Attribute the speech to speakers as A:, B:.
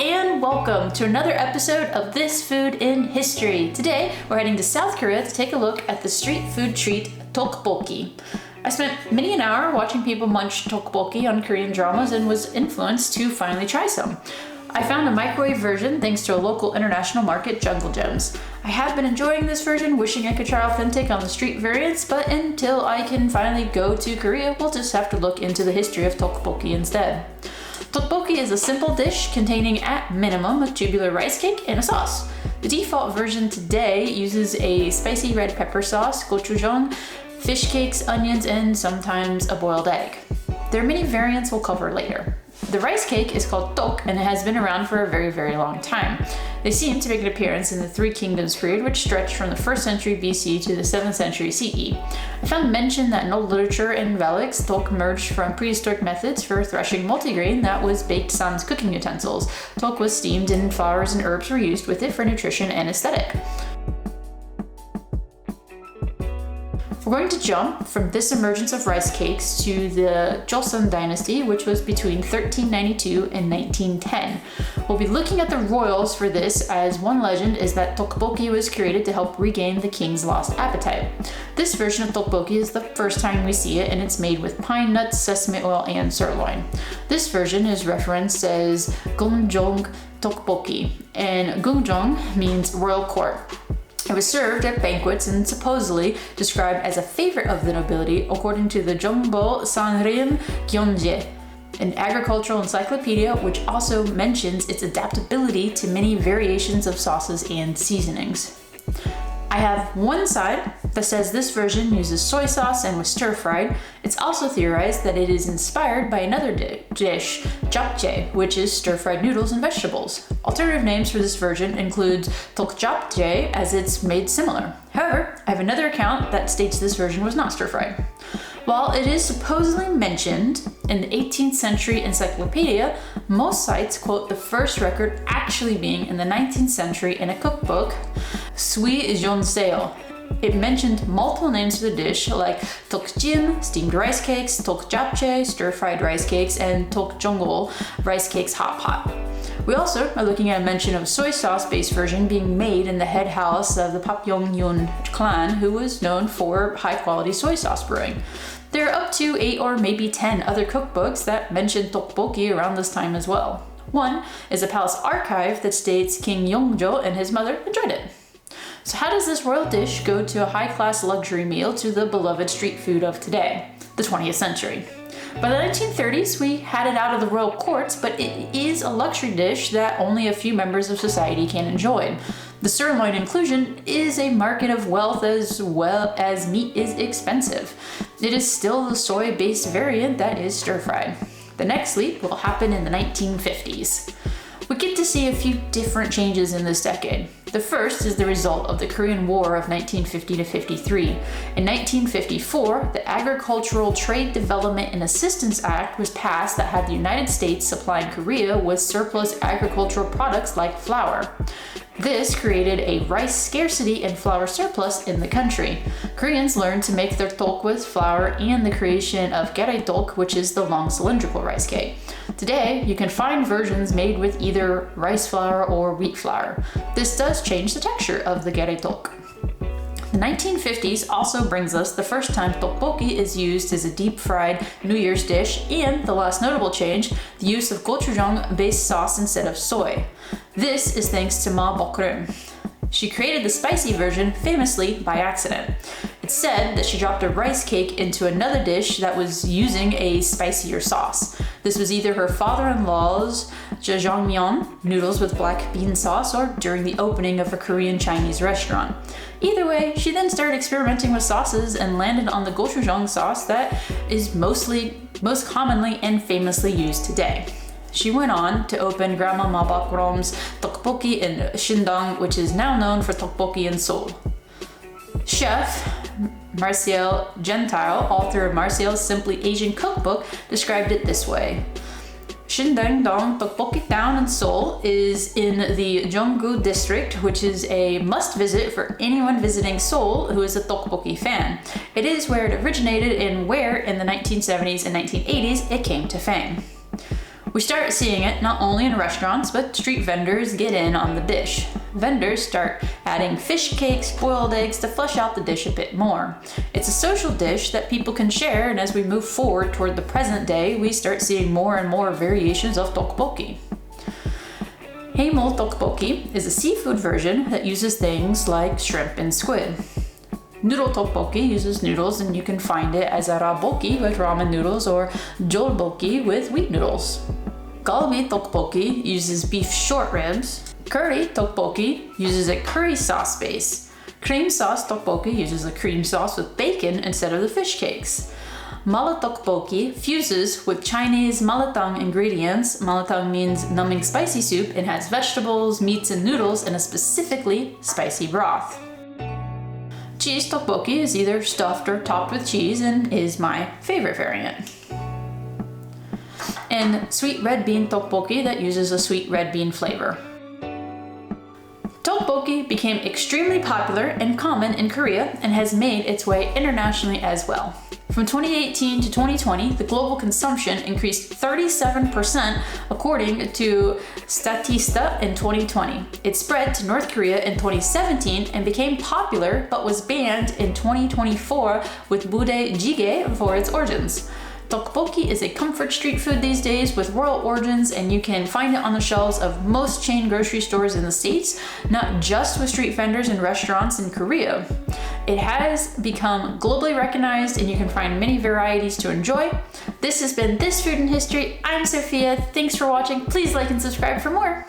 A: and welcome to another episode of This Food in History. Today, we're heading to South Korea to take a look at the street food treat Tteokbokki. I spent many an hour watching people munch tteokbokki on Korean dramas and was influenced to finally try some. I found a microwave version thanks to a local international market, Jungle Gems. I have been enjoying this version, wishing I could try authentic on the street variants, but until I can finally go to Korea, we'll just have to look into the history of tteokbokki instead. Tteokbokki is a simple dish containing at minimum a tubular rice cake and a sauce. The default version today uses a spicy red pepper sauce, gochujang, fish cakes, onions, and sometimes a boiled egg. There are many variants we'll cover later. The rice cake is called tok and it has been around for a very, very long time. They seem to make an appearance in the Three Kingdoms period, which stretched from the 1st century BC to the 7th century CE. I found mention that in old literature and relics, tok emerged from prehistoric methods for threshing multigrain that was baked sans cooking utensils. Tok was steamed and flowers and herbs were used with it for nutrition and aesthetic. We're going to jump from this emergence of rice cakes to the Joseon dynasty, which was between 1392 and 1910. We'll be looking at the royals for this, as one legend is that tteokbokki was created to help regain the king's lost appetite. This version of tteokbokki is the first time we see it, and it's made with pine nuts, sesame oil, and sirloin. This version is referenced as Gungjong tteokbokki, and Gungjong means royal court. It was served at banquets and supposedly described as a favorite of the nobility according to the Jongbo Sanrim Gyeonje, an agricultural encyclopedia which also mentions its adaptability to many variations of sauces and seasonings. I have one side that says this version uses soy sauce and was stir-fried. It's also theorized that it is inspired by another dish, japchae, which is stir-fried noodles and vegetables. Alternative names for this version include tteokjapchae, as it's made similar. However, I have another account that states this version was not stir-fried. While it is supposedly mentioned in the 18th century encyclopedia, most sites quote the first record actually being in the 19th century in a cookbook, Sui Jeonseo. It mentioned multiple names for the dish like tteokjim, steamed rice cakes, tteokjapchae, stir-fried rice cakes, and tteokjeongol, rice cakes hot pot. We also are looking at a mention of a soy sauce-based version being made in the head house of the Papyongyun clan, who was known for high-quality soy sauce brewing. There are up to 8 or maybe 10 other cookbooks that mention tteokbokki around this time as well. One is a palace archive that states King Yeongjo and his mother enjoyed it. So how does this royal dish go to a high-class luxury meal to the beloved street food of today, the 20th century? By the 1930s, we had it out of the royal courts, but it is a luxury dish that only a few members of society can enjoy. The sirloin inclusion is a market of wealth as well as meat is expensive. It is still the soy-based variant that is stir-fried. The next leap will happen in the 1950s. We get to see a few different changes in this decade. The first is the result of the Korean War of 1950 to 53. In 1954, the Agricultural Trade Development and Assistance Act was passed that had the United States supplying Korea with surplus agricultural products like flour. This created a rice scarcity and flour surplus in the country. Koreans learned to make their tok with flour and the creation of gaereok, which is the long cylindrical rice cake. Today, you can find versions made with either rice flour or wheat flour. This does change the texture of the gaereok. The 1950s also brings us the first time tteokbokki is used as a deep-fried New Year's dish, and the last notable change, the use of gochujang-based sauce instead of soy. This is thanks to Ma Bokrum. She created the spicy version famously by accident. It's said that she dropped a rice cake into another dish that was using a spicier sauce. This was either her father-in-law's jjajangmyeon, noodles with black bean sauce, or during the opening of a Korean Chinese restaurant. Either way, she then started experimenting with sauces and landed on the gochujang sauce that is most commonly and famously used today. She went on to open Grandma Ma Bakrom's Tteokbokki in Shindong, which is now known for tteokbokki in Seoul. Chef Marcel Gentile, author of Marcel's Simply Asian Cookbook, described it this way. Shindong Tteokbokki Town in Seoul is in the Jeonggu district, which is a must-visit for anyone visiting Seoul who is a tteokbokki fan. It is where it originated and where, in the 1970s and 1980s, it came to fame. We start seeing it not only in restaurants, but street vendors get in on the dish. Vendors start adding fish cakes, boiled eggs to flesh out the dish a bit more. It's a social dish that people can share, and as we move forward toward the present day, we start seeing more and more variations of tteokbokki. Heimul tteokbokki is a seafood version that uses things like shrimp and squid. Noodle tteokbokki uses noodles, and you can find it as a rabokki with ramen noodles or jolbokki with wheat noodles. Galbi tteokbokki uses beef short ribs. Curry tteokbokki uses a curry sauce base. Cream sauce tteokbokki uses a cream sauce with bacon instead of the fish cakes. Mala tteokbokki fuses with Chinese malatang ingredients. Malatang means numbing spicy soup and has vegetables, meats, and noodles in a specifically spicy broth. Cheese tteokbokki is either stuffed or topped with cheese and is my favorite variant. And sweet red bean tteokbokki that uses a sweet red bean flavor. Tteokbokki became extremely popular and common in Korea and has made its way internationally as well. From 2018 to 2020, the global consumption increased 37% according to Statista in 2020. It spread to North Korea in 2017 and became popular but was banned in 2024 with budae jjigae for its origins. Tteokbokki is a comfort street food these days with royal origins, and you can find it on the shelves of most chain grocery stores in the States, not just with street vendors and restaurants in Korea. It has become globally recognized, and you can find many varieties to enjoy. This has been This Food in History. I'm Sophia. Thanks for watching. Please like and subscribe for more.